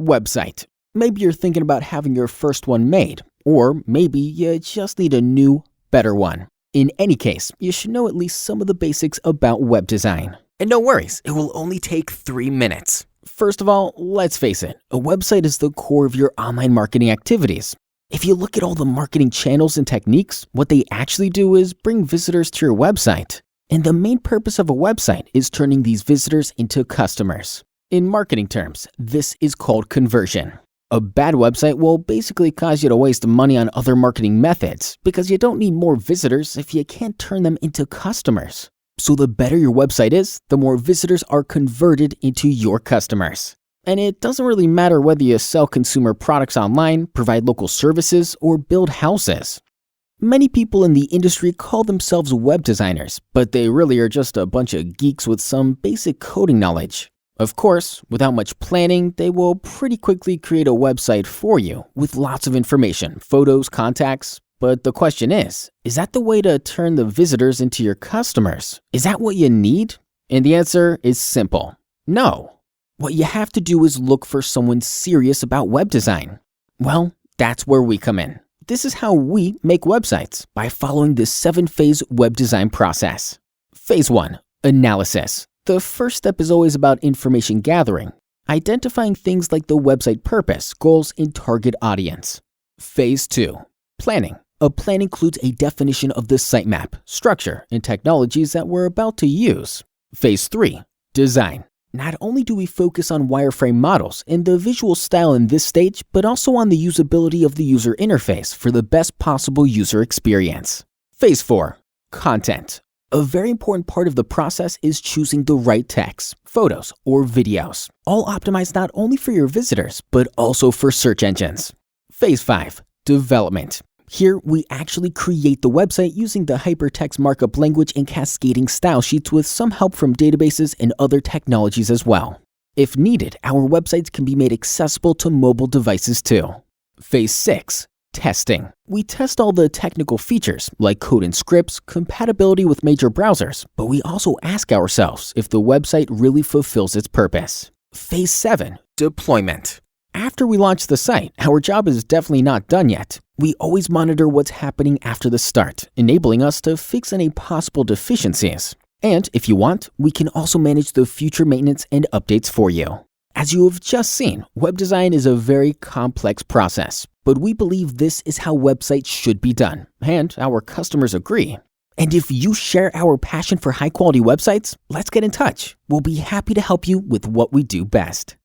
Website. Maybe you're thinking about having your first one made, or maybe you just need a new, better one. In any case, you should know at least some of the basics about web design. And no worries, it will only take 3 minutes. First of all, let's face it, a website is the core of your online marketing activities. If you look at all the marketing channels and techniques, what they actually do is bring visitors to your website. And the main purpose of a website is turning these visitors into customers. In marketing terms, this is called conversion. A bad website will basically cause you to waste money on other marketing methods because you don't need more visitors if you can't turn them into customers. So the better your website is, the more visitors are converted into your customers. And it doesn't really matter whether you sell consumer products online, provide local services, or build houses. Many people in the industry call themselves web designers, but they really are just a bunch of geeks with some basic coding knowledge. Of course, without much planning, they will pretty quickly create a website for you with lots of information, photos, contacts. But the question is that the way to turn the visitors into your customers? Is that what you need? And the answer is simple. No. What you have to do is look for someone serious about web design. Well, that's where we come in. This is how we make websites, by following the 7-phase web design process. Phase 1. Analysis. The first step is always about information gathering, identifying things like the website purpose, goals, and target audience. Phase 2. Planning. A plan includes a definition of the sitemap, structure, and technologies that we're about to use. Phase 3. Design. Not only do we focus on wireframe models and the visual style in this stage, but also on the usability of the user interface for the best possible user experience. Phase 4. Content. A very important part of the process is choosing the right text, photos, or videos, all optimized not only for your visitors, but also for search engines. Phase 5. Development. Here, we actually create the website using the hypertext markup language and cascading style sheets with some help from databases and other technologies as well. If needed, our websites can be made accessible to mobile devices too. Phase 6. Testing. We test all the technical features like code and scripts, compatibility with major browsers, but we also ask ourselves if the website really fulfills its purpose. Phase 7. Deployment. After we launch the site, our job is definitely not done yet. We always monitor what's happening after the start, enabling us to fix any possible deficiencies. And if you want, we can also manage the future maintenance and updates for you. As you have just seen, web design is a very complex process, but we believe this is how websites should be done, and our customers agree. And if you share our passion for high-quality websites, let's get in touch. We'll be happy to help you with what we do best.